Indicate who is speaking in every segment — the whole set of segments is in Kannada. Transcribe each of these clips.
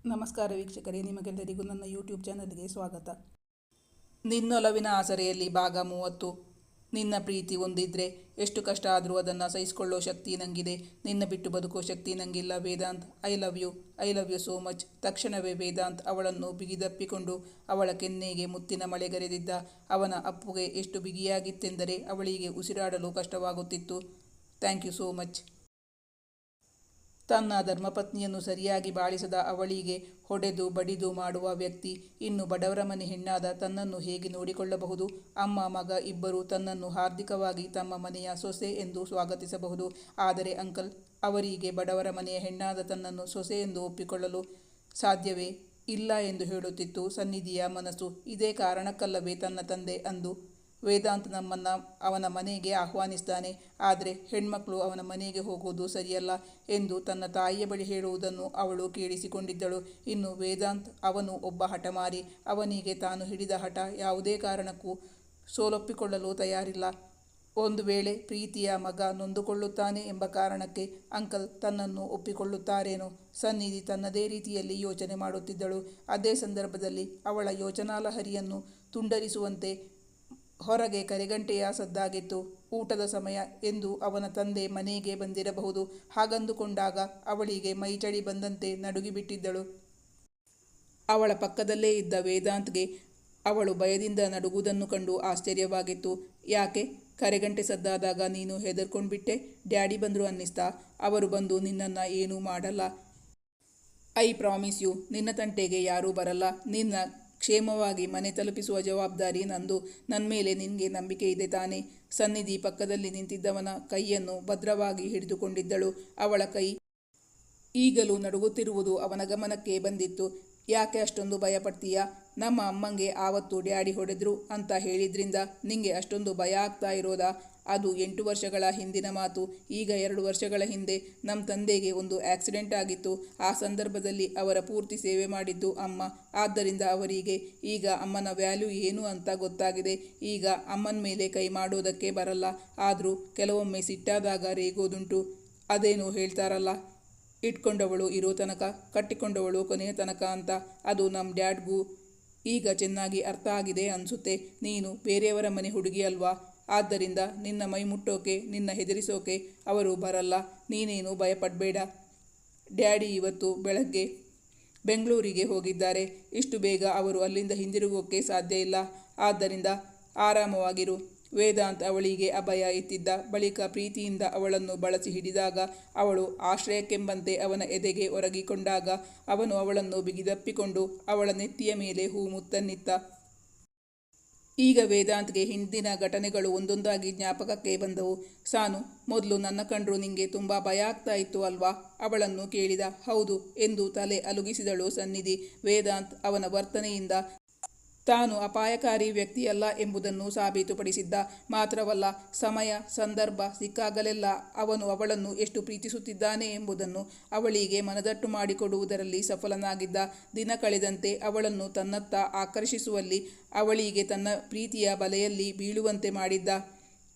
Speaker 1: ನಮಸ್ಕಾರ ವೀಕ್ಷಕರೇ, ನಿಮಗೆಲ್ಲರಿಗೂ ನನ್ನ ಯೂಟ್ಯೂಬ್ ಚಾನಲ್ಗೆ ಸ್ವಾಗತ. ನಿನ್ನೊಲವಿನ ಆಸರೆಯಲ್ಲಿ ಭಾಗ 30. ನಿನ್ನ ಪ್ರೀತಿ ಒಂದಿದ್ರೆ ಎಷ್ಟು ಕಷ್ಟ ಆದರೂ ಅದನ್ನು ಸಹಿಸಿಕೊಳ್ಳೋ ಶಕ್ತಿ ನನಗಿದೆ. ನಿನ್ನ ಬಿಟ್ಟು ಬದುಕೋ ಶಕ್ತಿ ನನಗಿಲ್ಲ. Vedant, I love you so much. ತಕ್ಷಣವೇ ವೇದಾಂತ್ ಅವಳನ್ನು ಬಿಗಿದಪ್ಪಿಕೊಂಡು ಅವಳ ಕೆನ್ನೆಗೆ ಮುತ್ತಿನ ಮಳೆಗರೆದಿದ್ದ. ಅವನ ಅಪ್ಪುಗೆ ಎಷ್ಟು ಬಿಗಿಯಾಗಿತ್ತೆಂದರೆ ಅವಳಿಗೆ ಉಸಿರಾಡಲು ಕಷ್ಟವಾಗುತ್ತಿತ್ತು. Thank you so much. ತನ್ನ ಧರ್ಮಪತ್ನಿಯನ್ನು ಸರಿಯಾಗಿ ಬಾಳಿಸದ ಅವಳಿಗೆ ಹೊಡೆದು ಬಡಿದು ಮಾಡುವ ವ್ಯಕ್ತಿ ಇನ್ನು ಬಡವರ ಮನೆ ಹೆಣ್ಣಾದ ತನ್ನನ್ನು ಹೇಗೆ ನೋಡಿಕೊಳ್ಳಬಹುದು? ಅಮ್ಮ ಮಗ ಇಬ್ಬರು ತನ್ನನ್ನು ಹಾರ್ದಿಕವಾಗಿ ತಮ್ಮ ಮನೆಯ ಸೊಸೆ ಎಂದು ಸ್ವಾಗತಿಸಬಹುದು. ಆದರೆ ಅಂಕಲ್ ಅವರಿಗೆ ಬಡವರ ಮನೆಯ ಹೆಣ್ಣಾದ ತನ್ನನ್ನು ಸೊಸೆ ಎಂದು ಒಪ್ಪಿಕೊಳ್ಳಲು ಸಾಧ್ಯವೇ ಇಲ್ಲ ಎಂದು ಹೇಳುತ್ತಿತ್ತು ಸನ್ನಿಧಿಯ ಮನಸ್ಸು. ಇದೇ ಕಾರಣಕ್ಕಲ್ಲವೇ ತನ್ನ ತಂದೆ ಅಂದು ವೇದಾಂತ್ ನಮ್ಮನ್ನು ಅವನ ಮನೆಗೆ ಆಹ್ವಾನಿಸ್ತಾನೆ, ಆದರೆ ಹೆಣ್ಮಕ್ಳು ಅವನ ಮನೆಗೆ ಹೋಗುವುದು ಸರಿಯಲ್ಲ ಎಂದು ತನ್ನ ತಾಯಿಯ ಬಳಿ ಹೇಳುವುದನ್ನು ಅವಳು ಕೇಳಿಸಿಕೊಂಡಿದ್ದಳು. ಇನ್ನು ವೇದಾಂತ್ ಅವನು ಒಬ್ಬ ಹಠಮಾರಿ. ಅವನಿಗೆ ತಾನು ಹಿಡಿದ ಹಠ ಯಾವುದೇ ಕಾರಣಕ್ಕೂ ಸೋಲೊಪ್ಪಿಕೊಳ್ಳಲು ತಯಾರಿಲ್ಲ. ಒಂದು ವೇಳೆ ಪ್ರೀತಿಯ ಮಗ ನೊಂದುಕೊಳ್ಳುತ್ತಾನೆ ಎಂಬ ಕಾರಣಕ್ಕೆ ಅಂಕಲ್ ತನ್ನನ್ನು ಒಪ್ಪಿಕೊಳ್ಳುತ್ತಾರೇನೋ? ಸನ್ನಿಧಿ ತನ್ನದೇ ರೀತಿಯಲ್ಲಿ ಯೋಚನೆ ಮಾಡುತ್ತಿದ್ದಳು. ಅದೇ ಸಂದರ್ಭದಲ್ಲಿ ಅವಳ ಯೋಚನಾಲಹರಿಯನ್ನು ತುಂಡರಿಸುವಂತೆ ಹೊರಗೆ ಕರೆಗಂಟೆಯ ಸದ್ದಾಗಿತ್ತು. ಊಟದ ಸಮಯ ಎಂದು ಅವನ ತಂದೆ ಮನೆಗೆ ಬಂದಿರಬಹುದು. ಹಾಗಂದುಕೊಂಡಾಗ ಅವಳಿಗೆ ಮೈಚಳಿ ಬಂದಂತೆ ನಡುಗಿಬಿಟ್ಟಿದ್ದಳು. ಅವಳ ಪಕ್ಕದಲ್ಲೇ ಇದ್ದ ವೇದಾಂತ್ಗೆ ಅವಳು ಭಯದಿಂದ ನಡುಗುವುದನ್ನು ಕಂಡು ಆಶ್ಚರ್ಯವಾಗಿತ್ತು. ಯಾಕೆ ಕರೆಗಂಟೆ ಸದ್ದಾದಾಗ ನೀನು ಹೆದರ್ಕೊಂಡ್ಬಿಟ್ಟೆ? ಡ್ಯಾಡಿ ಬಂದರು ಅನ್ನಿಸ್ತಾ? ಅವರು ಬಂದು ನಿನ್ನನ್ನು ಏನೂ ಮಾಡಲ್ಲ. I promise you. ನಿನ್ನ ತಂಟೆಗೆ ಯಾರೂ ಬರಲ್ಲ. ನಿನ್ನ ಕ್ಷೇಮವಾಗಿ ಮನೆ ತಲುಪಿಸುವ ಜವಾಬ್ದಾರಿ ನಂದು. ನನ್ನ ಮೇಲೆ ನಿನಗೆ ನಂಬಿಕೆ ಇದೆ ತಾನೇ? ಸನ್ನಿಧಿ ಪಕ್ಕದಲ್ಲಿ ನಿಂತಿದ್ದವನ ಕೈಯನ್ನು ಭದ್ರವಾಗಿ ಹಿಡಿದುಕೊಂಡಿದ್ದಳು. ಅವಳ ಕೈ ಈಗಲೂ ನಡುಗುತ್ತಿರುವುದು ಅವನ ಗಮನಕ್ಕೆ ಬಂದಿತ್ತು. ಯಾಕೆ ಅಷ್ಟೊಂದು ಭಯಪಡ್ತೀಯಾ? ನಮ್ಮ ಅಮ್ಮಂಗೆ ಆವತ್ತು ಡ್ಯಾಡಿ ಹೊಡೆದ್ರು ಅಂತ ಹೇಳಿದ್ರಿಂದ ನಿಂಗೆ ಅಷ್ಟೊಂದು ಭಯ ಆಗ್ತಾ ಇರೋದಾ? ಅದು 8 ವರ್ಷಗಳ ಹಿಂದಿನ ಮಾತು. ಈಗ 2 ವರ್ಷಗಳ ಹಿಂದೆ ನಮ್ಮ ತಂದೆಗೆ ಒಂದು ಆಕ್ಸಿಡೆಂಟ್ ಆಗಿತ್ತು. ಆ ಸಂದರ್ಭದಲ್ಲಿ ಅವರ ಪೂರ್ತಿ ಸೇವೆ ಮಾಡಿದ್ದು ಅಮ್ಮ. ಆದ್ದರಿಂದ ಅವರಿಗೆ ಈಗ ಅಮ್ಮನ ವ್ಯಾಲ್ಯೂ ಏನು ಅಂತ ಗೊತ್ತಾಗಿದೆ. ಈಗ ಅಮ್ಮನ ಮೇಲೆ ಕೈ ಮಾಡೋದಕ್ಕೆ ಬರಲ್ಲ. ಆದರೂ ಕೆಲವೊಮ್ಮೆ ಸಿಟ್ಟಾದಾಗ ರೇಗೋದುಂಟು. ಅದೇನೋ ಹೇಳ್ತಾರಲ್ಲ, ಇಟ್ಕೊಂಡವಳು ಇರೋ ತನಕ, ಕಟ್ಟಿಕೊಂಡವಳು ಕೊನೆಯ ತನಕ ಅಂತ. ಅದು ನಮ್ಮ ಡ್ಯಾಡ್ಗೂ ಈಗ ಚೆನ್ನಾಗಿ ಅರ್ಥ ಆಗಿದೆ ಅನಿಸುತ್ತೆ. ನೀನು ಬೇರೆಯವರ ಮನೆ ಹುಡುಗಿ ಅಲ್ವಾ? ಆದ್ದರಿಂದ ನಿನ್ನ ಮೈ ಮುಟ್ಟೋಕೆ, ನಿನ್ನ ಹೆದರಿಸೋಕೆ ಅವರು ಬರಲ್ಲ. ನೀನೇನು ಭಯಪಡಬೇಡ. ಡ್ಯಾಡಿ ಇವತ್ತು ಬೆಳಗ್ಗೆ ಬೆಂಗಳೂರಿಗೆ ಹೋಗಿದ್ದಾರೆ. ಇಷ್ಟು ಬೇಗ ಅವರು ಅಲ್ಲಿಂದ ಹಿಂದಿರುಗೋಕ್ಕೆ ಸಾಧ್ಯ ಇಲ್ಲ. ಆದ್ದರಿಂದ ಆರಾಮವಾಗಿರು. ವೇದಾಂತ್ ಅವಳಿಗೆ ಅಭಯ ಎತ್ತಿದ್ದ. ಬಳಿಕ ಪ್ರೀತಿಯಿಂದ ಅವಳನ್ನು ಬಳಸಿ ಹಿಡಿದಾಗ, ಅವಳು ಆಶ್ರಯಕ್ಕೆಂಬಂತೆ ಅವನ ಎದೆಗೆ ಒರಗಿಕೊಂಡಾಗ ಅವನು ಅವಳನ್ನು ಬಿಗಿದಪ್ಪಿಕೊಂಡು ಅವಳ ನೆತ್ತಿಯ ಮೇಲೆ ಮುತ್ತನ್ನಿತ್ತ. ಈಗ ವೇದಾಂತ್ಗೆ ಹಿಂದಿನ ಘಟನೆಗಳು ಒಂದೊಂದಾಗಿ ಜ್ಞಾಪಕಕ್ಕೆ ಬಂದವು. ಸಾನು, ಮೊದಲು ನನ್ನ ಕಂಡ್ರು ನಿಂಗೆ ತುಂಬ ಭಯ ಆಗ್ತಾ ಇತ್ತು ಅಲ್ವಾ? ಅವಳನ್ನು ಕೇಳಿದ. ಹೌದು ಎಂದು ತಲೆ ಅಲುಗಿಸಿದಳು ಸನ್ನಿಧಿ. ವೇದಾಂತ್ ಅವನ ವರ್ತನೆಯಿಂದ ತಾನು ಅಪಾಯಕಾರಿ ವ್ಯಕ್ತಿಯಲ್ಲ ಎಂಬುದನ್ನು ಸಾಬೀತುಪಡಿಸಿದ್ದ. ಮಾತ್ರವಲ್ಲ, ಸಮಯ ಸಂದರ್ಭ ಸಿಕ್ಕಾಗಲೆಲ್ಲ ಅವನು ಅವಳನ್ನು ಎಷ್ಟು ಪ್ರೀತಿಸುತ್ತಿದ್ದಾನೆ ಎಂಬುದನ್ನು ಅವಳಿಗೆ ಮನದಟ್ಟು ಮಾಡಿಕೊಡುವುದರಲ್ಲಿ ಸಫಲನಾಗಿದ್ದ. ದಿನ ಕಳೆದಂತೆ ಅವಳನ್ನು ತನ್ನತ್ತ ಆಕರ್ಷಿಸುವಲ್ಲಿ, ಅವಳಿಗೆ ತನ್ನ ಪ್ರೀತಿಯ ಬಲೆಯಲ್ಲಿ ಬೀಳುವಂತೆ ಮಾಡಿದ್ದ.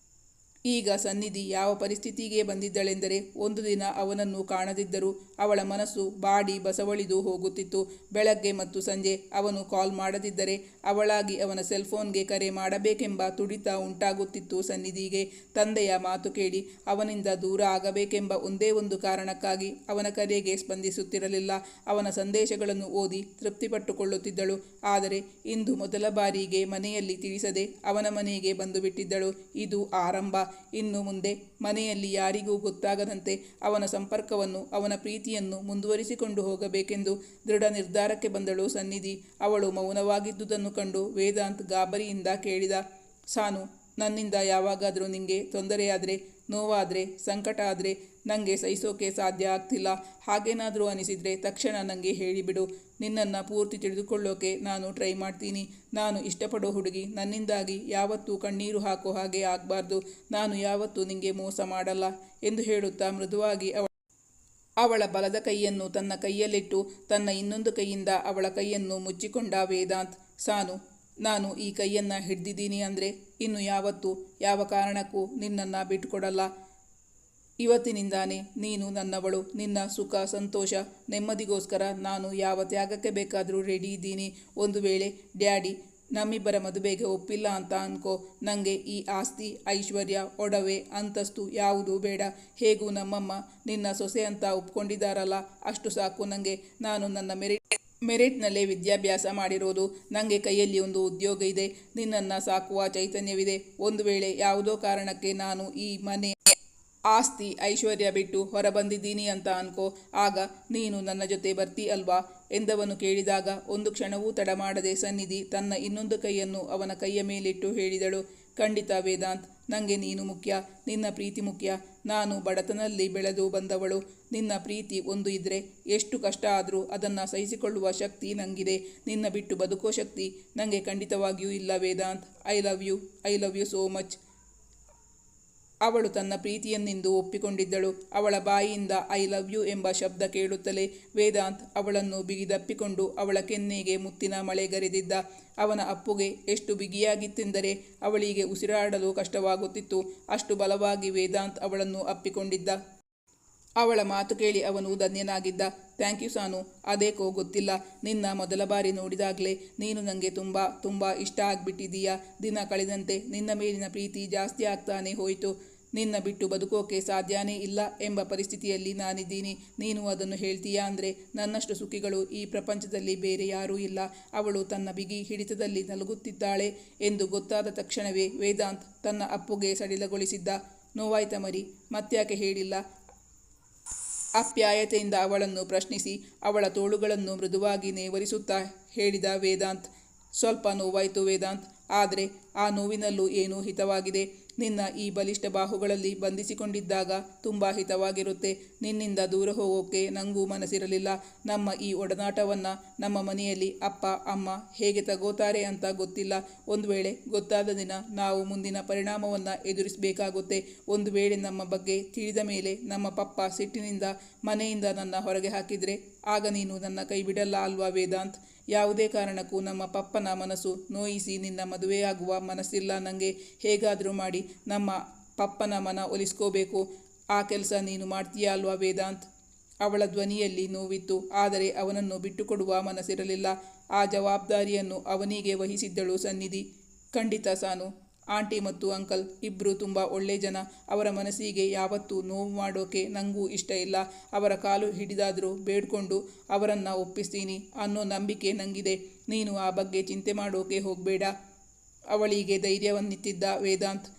Speaker 1: ಈಗ ಸನ್ನಿಧಿ ಯಾವ ಪರಿಸ್ಥಿತಿಗೆ ಬಂದಿದ್ದಳೆಂದರೆ, ಒಂದು ದಿನ ಅವನನ್ನು ಕಾಣದಿದ್ದರೂ ಅವಳ ಮನಸ್ಸು ಬಾಡಿ ಬಸವಳಿದು ಹೋಗುತ್ತಿತ್ತು. ಬೆಳಗ್ಗೆ ಮತ್ತು ಸಂಜೆ ಅವನು ಕಾಲ್ ಮಾಡದಿದ್ದರೆ ಅವಳಾಗಿ ಅವನ ಸೆಲ್ಫೋನ್ಗೆ ಕರೆ ಮಾಡಬೇಕೆಂಬ ತುಡಿತ ಉಂಟಾಗುತ್ತಿತ್ತು ಸನ್ನಿಧಿಗೆ. ತಂದೆಯ ಮಾತು ಕೇಳಿ ಅವನಿಂದ ದೂರ ಆಗಬೇಕೆಂಬ ಒಂದೇ ಒಂದು ಕಾರಣಕ್ಕಾಗಿ ಅವನ ಕರೆಗೆ ಸ್ಪಂದಿಸುತ್ತಿರಲಿಲ್ಲ. ಅವನ ಸಂದೇಶಗಳನ್ನು ಓದಿ ತೃಪ್ತಿಪಟ್ಟುಕೊಳ್ಳುತ್ತಿದ್ದಳು. ಆದರೆ ಇಂದು ಮೊದಲ ಬಾರಿಗೆ ಮನೆಯಲ್ಲಿ ತಿಳಿಸದೆ ಅವನ ಮನೆಗೆ ಬಂದು ಬಿಟ್ಟಿದ್ದಳು. ಇದು ಆರಂಭ. ಇನ್ನು ಮುಂದೆ ಮನೆಯಲ್ಲಿ ಯಾರಿಗೂ ಗೊತ್ತಾಗದಂತೆ ಅವನ ಸಂಪರ್ಕವನ್ನು, ಅವನ ಪ್ರೀತಿಯನ್ನು ಮುಂದುವರಿಸಿಕೊಂಡು ಹೋಗಬೇಕೆಂದು ದೃಢ ನಿರ್ಧಾರಕ್ಕೆ ಬಂದಳು ಸನ್ನಿಧಿ. ಅವಳು ಮೌನವಾಗಿದ್ದುದನ್ನು ಕಂಡು ವೇದಾಂತ್ ಗಾಬರಿಯಿಂದ ಕೇಳಿದ. ಸಾನು, ನನ್ನಿಂದ ಯಾವಾಗಾದರೂ ನಿಂಗೆ ತೊಂದರೆಯಾದರೆ, ನೋವಾದರೆ, ಸಂಕಟ ಆದರೆ ನನಗೆ ಸಹಿಸೋಕೆ ಸಾಧ್ಯ ಆಗ್ತಿಲ್ಲ. ಹಾಗೇನಾದರೂ ಅನಿಸಿದರೆ ತಕ್ಷಣ ನನಗೆ ಹೇಳಿಬಿಡು. ನಿನ್ನನ್ನು ಪೂರ್ತಿ ತಿಳಿದುಕೊಳ್ಳೋಕೆ ನಾನು ಟ್ರೈ ಮಾಡ್ತೀನಿ. ನಾನು ಇಷ್ಟಪಡೋ ಹುಡುಗಿ ನನ್ನಿಂದಾಗಿ ಯಾವತ್ತೂ ಕಣ್ಣೀರು ಹಾಕೋ ಹಾಗೆ ಆಗಬಾರ್ದು. ನಾನು ಯಾವತ್ತೂ ನಿಂಗೆ ಮೋಸ ಮಾಡಲ್ಲ ಎಂದು ಹೇಳುತ್ತಾ ಮೃದುವಾಗಿ ಅವಳ ಬಲದ ಕೈಯನ್ನು ತನ್ನ ಕೈಯಲ್ಲಿಟ್ಟು ತನ್ನ ಇನ್ನೊಂದು ಕೈಯಿಂದ ಅವಳ ಕೈಯನ್ನು ಮುಚ್ಚಿಕೊಂಡ ವೇದಾಂತ್. ಸಾನು, ನಾನು ಈ ಕೈಯನ್ನು ಹಿಡ್ದಿದ್ದೀನಿ ಅಂದರೆ ಇನ್ನು ಯಾವತ್ತೂ ಯಾವ ಕಾರಣಕ್ಕೂ ನಿನ್ನನ್ನು ಬಿಟ್ಟುಕೊಡಲ್ಲ. ಇವತ್ತಿನಿಂದಾನೇ ನೀನು ನನ್ನವಳು. ನಿನ್ನ ಸುಖ ಸಂತೋಷ ನೆಮ್ಮದಿಗೋಸ್ಕರ ನಾನು ಯಾವ ತ್ಯಾಗಕ್ಕೆ ಬೇಕಾದರೂ ರೆಡಿ ಇದ್ದೀನಿ. ಒಂದು ವೇಳೆ ಡ್ಯಾಡಿ ನಮ್ಮಿಬ್ಬರ ಮದುವೆಗೆ ಒಪ್ಪಿಲ್ಲ ಅಂತ ಅನ್ಕೋ, ನನಗೆ ಈ ಆಸ್ತಿ ಐಶ್ವರ್ಯ ಒಡವೆ ಅಂತಸ್ತು ಯಾವುದೂ ಬೇಡ. ಹೇಗೂ ನಮ್ಮಮ್ಮ ನಿನ್ನ ಸೊಸೆ ಅಂತ ಒಪ್ಕೊಂಡಿದ್ದಾರಲ್ಲ, ಅಷ್ಟು ಸಾಕು ನನಗೆ. ನಾನು ನನ್ನ ಮೆರಿಟ್ನಲ್ಲೇ ವಿದ್ಯಾಭ್ಯಾಸ ಮಾಡಿರೋದು. ನನಗೆ ಕೈಯಲ್ಲಿ ಒಂದು ಉದ್ಯೋಗ ಇದೆ. ನಿನ್ನನ್ನು ಸಾಕುವ ಚೈತನ್ಯವಿದೆ. ಒಂದು ವೇಳೆ ಯಾವುದೋ ಕಾರಣಕ್ಕೆ ನಾನು ಈ ಮನೆ ಆಸ್ತಿ ಐಶ್ವರ್ಯ ಬಿಟ್ಟು ಹೊರಬಂದಿದ್ದೀನಿ ಅಂತ ಅನ್ಕೋ, ಆಗ ನೀನು ನನ್ನ ಜೊತೆ ಬರ್ತೀ ಅಲ್ವಾ ಎಂದವನು ಕೇಳಿದಾಗ ಒಂದು ಕ್ಷಣವೂ ತಡ ಮಾಡದೆ ಸನ್ನಿಧಿ ತನ್ನ ಇನ್ನೊಂದು ಕೈಯನ್ನು ಅವನ ಕೈಯ ಮೇಲಿಟ್ಟು ಹೇಳಿದಳು, ಖಂಡಿತ ವೇದಾಂತ್, ನನಗೆ ನೀನು ಮುಖ್ಯ, ನಿನ್ನ ಪ್ರೀತಿ ಮುಖ್ಯ. ನಾನು ಬಡತನಲ್ಲಿ ಬೆಳೆದು ಬಂದವಳು. ನಿನ್ನ ಪ್ರೀತಿ ಒಂದು ಇದ್ದರೆ ಎಷ್ಟು ಕಷ್ಟ ಆದರೂ ಅದನ್ನು ಸಹಿಸಿಕೊಳ್ಳುವ ಶಕ್ತಿ ನನಗಿದೆ. ನಿನ್ನ ಬಿಟ್ಟು ಬದುಕೋ ಶಕ್ತಿ ನನಗೆ ಖಂಡಿತವಾಗಿಯೂ ಇಲ್ಲ Vedant. I love you so much. ಅವಳು ತನ್ನ ಪ್ರೀತಿಯನ್ನೆಂದು ಒಪ್ಪಿಕೊಂಡಿದ್ದಳು. ಅವಳ ಬಾಯಿಯಿಂದ ಐ ಲವ್ ಯು ಎಂಬ ಶಬ್ದ ಕೇಳುತ್ತಲೇ ವೇದಾಂತ್ ಅವಳನ್ನು ಬಿಗಿದಪ್ಪಿಕೊಂಡು ಅವಳ ಕೆನ್ನೆಗೆ ಮುತ್ತಿನ ಮಳೆಗರೆದಿದ್ದ. ಅವನ ಅಪ್ಪುಗೆ ಎಷ್ಟು ಬಿಗಿಯಾಗಿತ್ತೆಂದರೆ ಅವಳಿಗೆ ಉಸಿರಾಡಲು ಕಷ್ಟವಾಗುತ್ತಿತ್ತು. ಅಷ್ಟು ಬಲವಾಗಿ ವೇದಾಂತ್ ಅವಳನ್ನು ಅಪ್ಪಿಕೊಂಡಿದ್ದ. ಅವಳ ಮಾತು ಕೇಳಿ ಅವನು ಧನ್ಯನಾಗಿದ್ದ. ಥ್ಯಾಂಕ್ ಯು ಸಾನು. ಅದೇಕೋ ಗೊತ್ತಿಲ್ಲ, ನಿನ್ನ ಮೊದಲ ಬಾರಿ ನೋಡಿದಾಗಲೇ ನೀನು ನನಗೆ ತುಂಬ ಇಷ್ಟ ಆಗಿಬಿಟ್ಟಿದೀಯಾ. ದಿನ ಕಳೆದಂತೆ ನಿನ್ನ ಮೇಲಿನ ಪ್ರೀತಿ ಜಾಸ್ತಿ ಆಗ್ತಾನೆ ಹೋಯಿತು. ನಿನ್ನ ಬಿಟ್ಟು ಬದುಕೋಕೆ ಸಾಧ್ಯನೇ ಇಲ್ಲ ಎಂಬ ಪರಿಸ್ಥಿತಿಯಲ್ಲಿ ನಾನಿದ್ದೀನಿ. ನೀನು ಅದನ್ನು ಹೇಳ್ತೀಯಾ ಅಂದರೆ ನನ್ನಷ್ಟು ಸುಖಿಗಳು ಈ ಪ್ರಪಂಚದಲ್ಲಿ ಬೇರೆ ಯಾರೂ ಇಲ್ಲ. ಅವಳು ತನ್ನ ಬಿಗಿ ಹಿಡಿತದಲ್ಲಿ ನಲುಗುತ್ತಿದ್ದಾಳೆ ಎಂದು ಗೊತ್ತಾದ ತಕ್ಷಣವೇ ವೇದಾಂತ್ ತನ್ನ ಅಪ್ಪುಗೆ ಸಡಿಲಗೊಳಿಸಿದ್ದ. ನೋವಾಯ್ತ ಮರಿ, ಮತ್ತ್ಯಾಕೆ ಹೇಳಿಲ್ಲ? ಆಪ್ಯಾಯತೆಯಿಂದ ಅವಳನ್ನು ಪ್ರಶ್ನಿಸಿ ಅವಳ ತೋಳುಗಳನ್ನು ಮೃದುವಾಗಿ ನೇವರಿಸುತ್ತಾ ಹೇಳಿದ ವೇದಾಂತ್. ಸ್ವಲ್ಪ ನೋವಾಯಿತು ವೇದಾಂತ್, ಆದರೆ ಆ ನೋವಿನಲ್ಲೂ ಏನೋ ಹಿತವಾಗಿದೆ. ನಿನ್ನ ಈ ಬಲಿಷ್ಠ ಬಾಹುಗಳಲ್ಲಿ ಬಂಧಿಸಿಕೊಂಡಿದ್ದಾಗ ತುಂಬ ಹಿತವಾಗಿರುತ್ತೆ. ನಿನ್ನಿಂದ ದೂರ ಹೋಗೋಕ್ಕೆ ನನಗೂ ಮನಸ್ಸಿರಲಿಲ್ಲ. ನಮ್ಮ ಈ ಒಡನಾಟವನ್ನು ನಮ್ಮ ಮನೆಯಲ್ಲಿ ಅಪ್ಪ ಅಮ್ಮ ಹೇಗೆ ತಗೋತಾರೆ ಅಂತ ಗೊತ್ತಿಲ್ಲ. ಒಂದು ವೇಳೆ ಗೊತ್ತಾದ ದಿನ ನಾವು ಮುಂದಿನ ಪರಿಣಾಮವನ್ನು ಎದುರಿಸಬೇಕಾಗುತ್ತೆ. ಒಂದು ವೇಳೆ ನಮ್ಮ ಬಗ್ಗೆ ತಿಳಿದ ಮೇಲೆ ನಮ್ಮ ಪಪ್ಪ ಸಿಟ್ಟಿನಿಂದ ಮನೆಯಿಂದ ನನ್ನ ಹೊರಗೆ ಹಾಕಿದರೆ ಆಗ ನೀನು ನನ್ನ ಕೈ ಬಿಡಲ್ಲ ಅಲ್ವಾ ವೇದಾಂತ್? ಯಾವುದೇ ಕಾರಣಕ್ಕೂ ನಮ್ಮ ಪಪ್ಪನ ಮನಸ್ಸು ನೋಯಿಸಿ ನಿನ್ನ ಮದುವೆಯಾಗುವ ಮನಸ್ಸಿಲ್ಲ ನನಗೆ. ಹೇಗಾದರೂ ಮಾಡಿ ನಮ್ಮ ಪಪ್ಪನ ಮನ ಒಲಿಸ್ಕೋಬೇಕು. ಆ ಕೆಲಸ ನೀನು ಮಾಡ್ತೀಯಾ ಅಲ್ವಾ ವೇದಾಂತ್? ಅವಳ ಧ್ವನಿಯಲ್ಲಿ ನೋವಿತ್ತು, ಆದರೆ ಅವನನ್ನು ಬಿಟ್ಟುಕೊಡುವ ಮನಸ್ಸಿರಲಿಲ್ಲ. ಆ ಜವಾಬ್ದಾರಿಯನ್ನು ಅವನಿಗೆ ವಹಿಸಿದ್ದಳು ಸನ್ನಿಧಿ. ಖಂಡಿತ ಸಾನು. ಆಂಟಿ ಮತ್ತು ಅಂಕಲ್ ಇಬ್ಬರು ತುಂಬ ಒಳ್ಳೆ ಜನ. ಅವರ ಮನಸ್ಸಿಗೆ ಯಾವತ್ತೂ ನೋವು ಮಾಡೋಕೆ ನನಗೂ ಇಷ್ಟ ಇಲ್ಲ. ಅವರ ಕಾಲು ಹಿಡಿದಾದರೂ ಬೇಡ್ಕೊಂಡು ಅವರನ್ನು ಒಪ್ಪಿಸ್ತೀನಿ ಅನ್ನೋ ನಂಬಿಕೆ ನನಗಿದೆ. ನೀನು ಆ ಬಗ್ಗೆ ಚಿಂತೆ ಮಾಡೋಕೆ ಹೋಗಬೇಡ. ಅವಳಿಗೆ ಧೈರ್ಯವನ್ನಿತ್ತಿದ್ದ ವೇದಾಂತ್.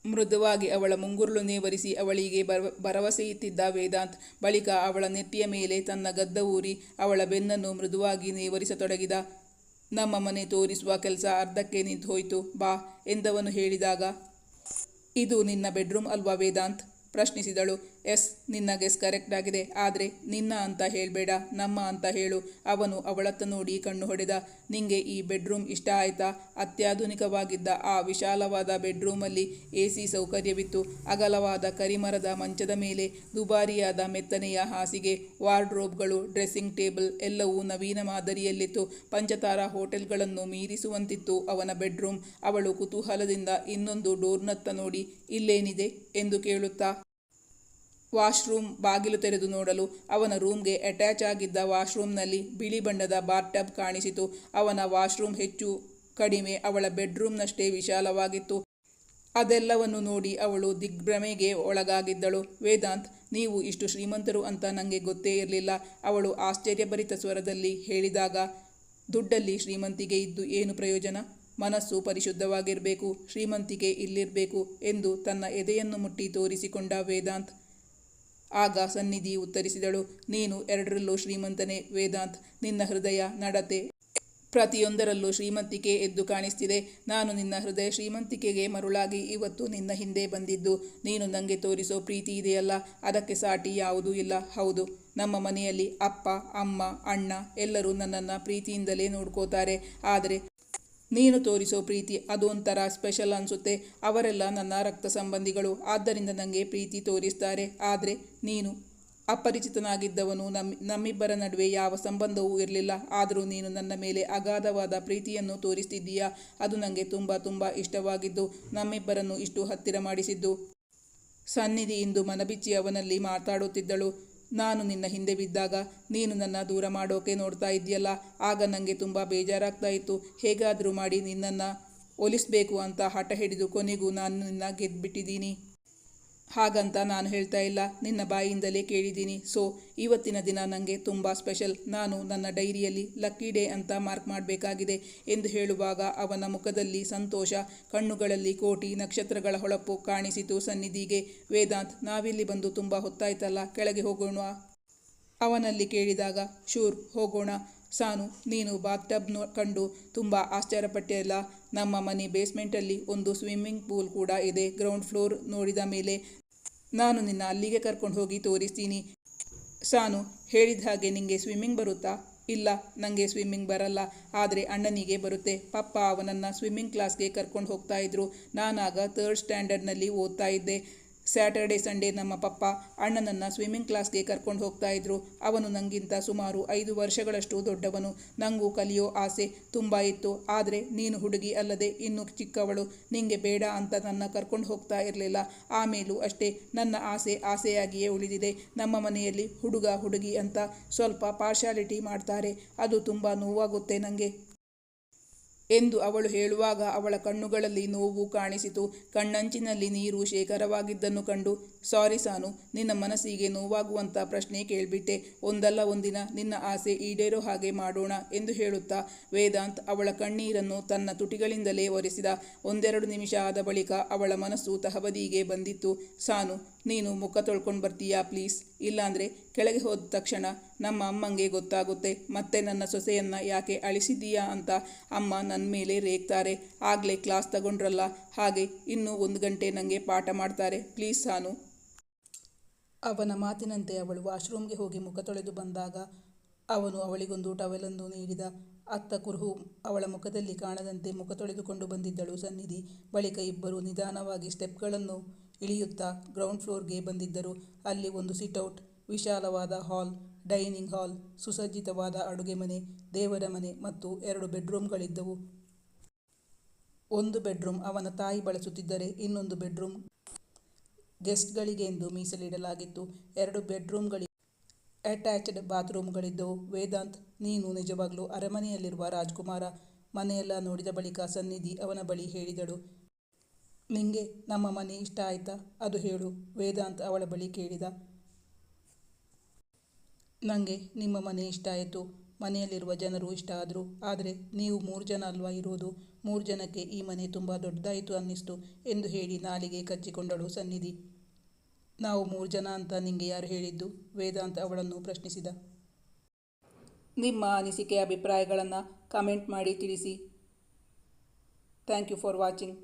Speaker 1: ಮೃದುವಾಗಿ ಅವಳ ಮುಂಗುರುಳು ನೇವರಿಸಿ ಅವಳಿಗೆ ಭರವಸೆಯಿತ್ತಿದ್ದ ವೇದಾಂತ್. ಬಳಿಕ ಅವಳ ನೆತ್ತಿಯ ಮೇಲೆ ತನ್ನ ಗದ್ದ ಊರಿ ಅವಳ ಬೆನ್ನನ್ನು ಮೃದುವಾಗಿ ನೇವರಿಸತೊಡಗಿದ. ನಮ್ಮ ಮನೆ ತೋರಿಸುವ ಕೆಲಸ ಅರ್ಧಕ್ಕೆ ನಿಂತು ಹೋಯಿತು, ಬಾ ಎಂದವನು ಹೇಳಿದಾಗ, ಇದು ನಿನ್ನ ಬೆಡ್ರೂಮ್ ಅಲ್ವಾ ವೇದಾಂತ್? ಪ್ರಶ್ನಿಸಿದಳು. ಎಸ್, ನಿನ್ನ ಗೆಸ್ ಕರೆಕ್ಟ್ ಆಗಿದೆ. ಆದರೆ ನಿನ್ನ ಅಂತ ಹೇಳಬೇಡ, ನಮ್ಮ ಅಂತ ಹೇಳು. ಅವನು ಅವಳತ್ತ ನೋಡಿ ಕಣ್ಣು ಹೊಡೆದ. ನಿಂಗೆ ಈ ಬೆಡ್ರೂಮ್ ಇಷ್ಟ ಆಯ್ತಾ? ಅತ್ಯಾಧುನಿಕವಾಗಿದ್ದ ಆ ವಿಶಾಲವಾದ ಬೆಡ್ರೂಮಲ್ಲಿ AC ಸೌಕರ್ಯವಿತ್ತು. ಅಗಲವಾದ ಕರಿಮರದ ಮಂಚದ ಮೇಲೆ ದುಬಾರಿಯಾದ ಮೆತ್ತನೆಯ ಹಾಸಿಗೆ, ವಾರ್ಡ್ರೋಬ್ಗಳು, ಡ್ರೆಸ್ಸಿಂಗ್ ಟೇಬಲ್ ಎಲ್ಲವೂ ನವೀನ ಮಾದರಿಯಲ್ಲಿತ್ತು. ಪಂಚತಾರಾ ಹೋಟೆಲ್ಗಳನ್ನು ಮೀರಿಸುವಂತಿತ್ತು ಅವನ ಬೆಡ್ರೂಮ್. ಅವಳು ಕುತೂಹಲದಿಂದ ಇನ್ನೊಂದು ಡೋರ್ನತ್ತ ನೋಡಿ, ಇಲ್ಲೇನಿದೆ ಎಂದು ಕೇಳುತ್ತಾ ವಾಶ್ರೂಮ್ ಬಾಗಿಲು ತೆರೆದು ನೋಡಲು ಅವನ ರೂಮ್ಗೆ ಅಟ್ಯಾಚ್ ಆಗಿದ್ದ ವಾಶ್ರೂಮ್ನಲ್ಲಿ ಬಿಳಿ ಬಣ್ಣದ ಬಾರ್ಟಬ್ ಕಾಣಿಸಿತು. ಅವನ ವಾಶ್ರೂಮ್ ಹೆಚ್ಚು ಕಡಿಮೆ ಅವಳ ಬೆಡ್ರೂಮ್ನಷ್ಟೇ ವಿಶಾಲವಾಗಿತ್ತು. ಅದೆಲ್ಲವನ್ನು ನೋಡಿ ಅವಳು ದಿಗ್ಭ್ರಮೆಗೆ ಒಳಗಾಗಿದ್ದಳು. ವೇದಾಂತ್, ನೀವು ಇಷ್ಟು ಶ್ರೀಮಂತರು ಅಂತ ನನಗೆ ಗೊತ್ತೇ ಇರಲಿಲ್ಲ, ಅವಳು ಆಶ್ಚರ್ಯಭರಿತ ಸ್ವರದಲ್ಲಿ ಹೇಳಿದಾಗ. ದುಡ್ಡಲ್ಲಿ ಶ್ರೀಮಂತಿಗೆ ಇದ್ದು ಏನು ಪ್ರಯೋಜನ? ಮನಸ್ಸು ಪರಿಶುದ್ಧವಾಗಿರಬೇಕು, ಶ್ರೀಮಂತಿಕೆ ಇಲ್ಲಿರಬೇಕು ಎಂದು ತನ್ನ ಎದೆಯನ್ನು ಮುಟ್ಟಿ ತೋರಿಸಿಕೊಂಡ ವೇದಾಂತ್. ಆಗ ಸನ್ನಿಧಿ ಉತ್ತರಿಸಿದಳು, ನೀನು ಎರಡರಲ್ಲೂ ಶ್ರೀಮಂತನೇ ವೇದಾಂತ್. ನಿನ್ನ ಹೃದಯ, ನಡತೆ ಪ್ರತಿಯೊಂದರಲ್ಲೂ ಶ್ರೀಮಂತಿಕೆ ಎದ್ದು ಕಾಣಿಸ್ತಿದೆ. ನಾನು ನಿನ್ನ ಹೃದಯ ಶ್ರೀಮಂತಿಕೆಗೆ ಮರುಳಾಗಿ ಇವತ್ತು ನಿನ್ನ ಹಿಂದೆ ಬಂದಿದ್ದು. ನೀನು ನನಗೆ ತೋರಿಸೋ ಪ್ರೀತಿ ಇದೆಯಲ್ಲ, ಅದಕ್ಕೆ ಸಾಟಿ ಯಾವುದೂ ಇಲ್ಲ. ಹೌದು, ನಮ್ಮ ಮನೆಯಲ್ಲಿ ಅಪ್ಪ ಅಮ್ಮ ಅಣ್ಣ ಎಲ್ಲರೂ ನನ್ನನ್ನು ಪ್ರೀತಿಯಿಂದಲೇ ನೋಡ್ಕೋತಾರೆ. ಆದರೆ ನೀನು ತೋರಿಸೋ ಪ್ರೀತಿ ಅದೊಂಥರ ಸ್ಪೆಷಲ್ ಅನಿಸುತ್ತೆ. ಅವರೆಲ್ಲ ನನ್ನ ರಕ್ತ ಸಂಬಂಧಿಗಳು, ಆದ್ದರಿಂದ ನನಗೆ ಪ್ರೀತಿ ತೋರಿಸ್ತಾರೆ. ಆದರೆ ನೀನು ಅಪರಿಚಿತನಾಗಿದ್ದವನು. ನಮ್ಮಿಬ್ಬರ ನಡುವೆ ಯಾವ ಸಂಬಂಧವೂ ಇರಲಿಲ್ಲ. ಆದರೂ ನೀನು ನನ್ನ ಮೇಲೆ ಅಗಾಧವಾದ ಪ್ರೀತಿಯನ್ನು ತೋರಿಸ್ತಿದ್ದೀಯಾ. ಅದು ನನಗೆ ತುಂಬ ಇಷ್ಟವಾಗಿದ್ದು, ನಮ್ಮಿಬ್ಬರನ್ನು ಇಷ್ಟು ಹತ್ತಿರ ಮಾಡಿಸಿದ್ದು. ಸನ್ನಿಧಿ ಇಂದು ಮನಬಿಚ್ಚಿ ಅವನಲ್ಲಿ ಮಾತಾಡುತ್ತಿದ್ದಳು. ನಾನು ನಿನ್ನ ಹಿಂದೆ ಬಿದ್ದಾಗ ನೀನು ನನ್ನ ದೂರ ಮಾಡೋಕೆ ನೋಡ್ತಾ ಇದ್ದೀಯಲ್ಲ, ಆಗ ನನಗೆ ತುಂಬ ಬೇಜಾರಾಗ್ತಾ ಇತ್ತು. ಹೇಗಾದರೂ ಮಾಡಿ ನಿನ್ನನ್ನು ಒಲಿಸ್ಬೇಕು ಅಂತ ಹಠ ಹಿಡಿದು ಕೊನೆಗೂ ನಾನು ನಿನ್ನ ಗೆದ್ದುಬಿಟ್ಟಿದ್ದೀನಿ. ಹಾಗಂತ ನಾನು ಹೇಳ್ತಾ ಇಲ್ಲ, ನಿನ್ನ ಬಾಯಿಯಿಂದಲೇ ಕೇಳಿದ್ದೀನಿ. ಸೊ ಇವತ್ತಿನ ದಿನ ನನಗೆ ತುಂಬ ಸ್ಪೆಷಲ್. ನಾನು ನನ್ನ ಡೈರಿಯಲ್ಲಿ ಲಕ್ಕಿ ಡೇ ಅಂತ ಮಾರ್ಕ್ ಮಾಡಬೇಕಾಗಿದೆ ಎಂದು ಹೇಳುವಾಗ ಅವನ ಮುಖದಲ್ಲಿ ಸಂತೋಷ, ಕಣ್ಣುಗಳಲ್ಲಿ ಕೋಟಿ ನಕ್ಷತ್ರಗಳ ಹೊಳಪು ಕಾಣಿಸಿತು ಸನ್ನಿಧಿಗೆ. ವೇದಾಂತ್, ನಾವಿಲ್ಲಿ ಬಂದು ತುಂಬ ಹೊತ್ತಾಯ್ತಲ್ಲ, ಕೆಳಗೆ ಹೋಗೋಣ ಅವನಲ್ಲಿ ಕೇಳಿದಾಗ. ಶೂರ್, ಹೋಗೋಣ. ಸಾನು, ನೀನು ಬಾತ್ಟಬ್ ಕಂಡು ತುಂಬ ಆಶ್ಚರ್ಯಪಟ್ಟೆಯಲ್ಲ. ನಮ್ಮ ಮನೆ ಬೇಸ್ಮೆಂಟಲ್ಲಿ ಒಂದು ಸ್ವಿಮ್ಮಿಂಗ್ ಪೂಲ್ ಕೂಡ ಇದೆ. ಗ್ರೌಂಡ್ ಫ್ಲೋರ್ ನೋಡಿದ ಮೇಲೆ ನಾನು ನಿನ್ನ ಅಲ್ಲಿಗೆ ಕರ್ಕೊಂಡು ಹೋಗಿ ತೋರಿಸ್ತೀನಿ. ಸಾನು, ಹೇಳಿದ ಹಾಗೆ ನಿಂಗೆ ಸ್ವಿಮ್ಮಿಂಗ್ ಬರುತ್ತಾ? ಇಲ್ಲ, ನನಗೆ ಸ್ವಿಮ್ಮಿಂಗ್ ಬರಲ್ಲ, ಆದರೆ ಅಣ್ಣನಿಗೆ ಬರುತ್ತೆ. ಪಪ್ಪ ಅವನನ್ನು ಸ್ವಿಮ್ಮಿಂಗ್ ಕ್ಲಾಸ್ಗೆ ಕರ್ಕೊಂಡು ಹೋಗ್ತಾ ಇದ್ರು. ನಾನಾಗ 3rd ಸ್ಟ್ಯಾಂಡರ್ಡ್ನಲ್ಲಿ ಓದ್ತಾ ಇದ್ದೆ. ಸ್ಯಾಟರ್ಡೆ ಸಂಡೇ ನಮ್ಮ ಪಪ್ಪ ಅಣ್ಣನನ್ನು ಸ್ವಿಮ್ಮಿಂಗ್ ಕ್ಲಾಸ್ಗೆ ಕರ್ಕೊಂಡು ಹೋಗ್ತಾ ಇದ್ರು. ಅವನು ನನಗಿಂತ ಸುಮಾರು 5 ವರ್ಷಗಳಷ್ಟು ದೊಡ್ಡವನು. ನನಗೂ ಕಲಿಯೋ ಆಸೆ ತುಂಬ ಇತ್ತು, ಆದರೆ ನೀನು ಹುಡುಗಿ ಅಲ್ಲದೆ ಇನ್ನೂ ಚಿಕ್ಕವಳು, ನಿಂಗೆ ಬೇಡ ಅಂತ ನನ್ನ ಕರ್ಕೊಂಡು ಹೋಗ್ತಾ ಇರಲಿಲ್ಲ. ಆಮೇಲೂ ಅಷ್ಟೇ, ನನ್ನ ಆಸೆ ಆಸೆಯಾಗಿಯೇ ಉಳಿದಿದೆ. ನಮ್ಮ ಮನೆಯಲ್ಲಿ ಹುಡುಗ ಹುಡುಗಿ ಅಂತ ಸ್ವಲ್ಪ ಪಾರ್ಶಾಲಿಟಿ ಮಾಡ್ತಾರೆ, ಅದು ತುಂಬ ನೋವಾಗುತ್ತೆ ನನಗೆ ಎಂದು ಅವಳು ಹೇಳುವಾಗ ಅವಳ ಕಣ್ಣುಗಳಲ್ಲಿ ನೋವು ಕಾಣಿಸಿತು. ಕಣ್ಣಂಚಿನಲ್ಲಿ ನೀರು ಶೇಖರವಾಗಿದ್ದನ್ನು ಕಂಡು, ಸಾರಿ ಸಾನು, ನಿನ್ನ ಮನಸ್ಸಿಗೆ ನೋವಾಗುವಂಥ ಪ್ರಶ್ನೆ ಕೇಳಿಬಿಟ್ಟೆ. ಒಂದಲ್ಲ ಒಂದಿನ ನಿನ್ನ ಆಸೆ ಈಡೇರೋ ಹಾಗೆ ಮಾಡೋಣ ಎಂದು ಹೇಳುತ್ತಾ ವೇದಾಂತ್ ಅವಳ ಕಣ್ಣೀರನ್ನು ತನ್ನ ತುಟಿಗಳಿಂದಲೇ ಒರೆಸಿದ. 1-2 ನಿಮಿಷ ಆದ ಬಳಿಕ ಅವಳ ಮನಸ್ಸು ತಹಬದಿಗೆ ಬಂದಿತ್ತು. ಸಾನು, ನೀನು ಮುಖ ತೊಳ್ಕೊಂಡು ಬರ್ತೀಯಾ ಪ್ಲೀಸ್? ಇಲ್ಲಾಂದರೆ ಕೆಳಗೆ ಹೋದ ತಕ್ಷಣ ನಮ್ಮ ಅಮ್ಮಂಗೆ ಗೊತ್ತಾಗುತ್ತೆ. ಮತ್ತೆ ನನ್ನ ಸೊಸೆಯನ್ನು ಯಾಕೆ ಅಳಿಸಿದ್ದೀಯಾ ಅಂತ ಅಮ್ಮ ನನ್ನ ಮೇಲೆ ರೇಗ್ತಾರೆ. ಆಗಲೇ ಕ್ಲಾಸ್ ತಗೊಂಡ್ರಲ್ಲ, ಹಾಗೆ ಇನ್ನೂ 1 ಗಂಟೆ ನನಗೆ ಪಾಠ ಮಾಡ್ತಾರೆ. ಪ್ಲೀಸ್ ಸಾನು. ಅವನ ಮಾತಿನಂತೆ ಅವಳು ವಾಶ್ರೂಮ್ಗೆ ಹೋಗಿ ಮುಖ ತೊಳೆದು ಬಂದಾಗ ಅವನು ಅವಳಿಗೊಂದು ಟವೆಲನ್ನು ನೀಡಿದ. ಅತ್ತ ಕುರುಹು ಅವಳ ಮುಖದಲ್ಲಿ ಕಾಣದಂತೆ ಮುಖ ತೊಳೆದುಕೊಂಡು ಬಂದಿದ್ದಳು ಸನ್ನಿಧಿ. ಬಳಿಕ ಇಬ್ಬರು ನಿಧಾನವಾಗಿ ಸ್ಟೆಪ್ಗಳನ್ನು ಇಳಿಯುತ್ತಾ ಗ್ರೌಂಡ್ ಫ್ಲೋರ್ಗೆ ಬಂದಿದ್ದರು. ಅಲ್ಲಿ ಒಂದು ಸಿಟ್ಔಟ್, ವಿಶಾಲವಾದ ಹಾಲ್, ಡೈನಿಂಗ್ ಹಾಲ್, ಸುಸಜ್ಜಿತವಾದ ಅಡುಗೆ ಮನೆ, ದೇವರ ಮನೆ ಮತ್ತು 2 ಬೆಡ್ರೂಮ್ಗಳಿದ್ದವು. ಒಂದು ಬೆಡ್ರೂಮ್ ಅವನ ತಾಯಿ ಬಳಸುತ್ತಿದ್ದರೆ ಇನ್ನೊಂದು ಬೆಡ್ರೂಮ್ ಗೆಸ್ಟ್ಗಳಿಗೆಂದು ಮೀಸಲಿಡಲಾಗಿತ್ತು. 2 ಬೆಡ್ರೂಮ್ಗಳಿಗೆ ಅಟ್ಯಾಚ್ಡ್ ಬಾತ್ರೂಮ್ಗಳಿದ್ದವು. ವೇದಾಂತ್, ನೀನು ನಿಜವಾಗ್ಲೂ ಅರಮನೆಯಲ್ಲಿರುವ ರಾಜ್ಕುಮಾರ. ಮನೆಯೆಲ್ಲ ನೋಡಿದ ಬಳಿಕ ಸನ್ನಿಧಿ ಅವನ ಬಳಿ ಹೇಳಿದಳು. ನಿಂಗೆ ನಮ್ಮ ಮನೆ ಇಷ್ಟ ಆಯ್ತಾ? ಅದು ಹೇಳು, ವೇದಾಂತ್ ಅವಳ ಬಳಿ ಕೇಳಿದ. ನನಗೆ ನಿಮ್ಮ ಮನೆ ಇಷ್ಟ ಆಯಿತು, ಮನೆಯಲ್ಲಿರುವ ಜನರು ಇಷ್ಟ ಆದರು. ಆದರೆ ನೀವು 3 ಜನ ಅಲ್ವಾ ಇರೋದು? 3 ಜನಕ್ಕೆ ಈ ಮನೆ ತುಂಬ ದೊಡ್ಡದಾಯಿತು ಅನ್ನಿಸ್ತು ಎಂದು ಹೇಳಿ ನಾಲಿಗೆ ಕಚ್ಚಿಕೊಂಡಳು ಸನ್ನಿಧಿ. ನಾವು 3 ಜನ ಅಂತ ನಿಂಗೆ ಯಾರು ಹೇಳಿದ್ದು? ವೇದಾಂತ್ ಅವಳನ್ನು ಪ್ರಶ್ನಿಸಿದ. ನಿಮ್ಮ ಅನಿಸಿಕೆ ಅಭಿಪ್ರಾಯಗಳನ್ನು ಕಮೆಂಟ್ ಮಾಡಿ ತಿಳಿಸಿ. Thank you for watching.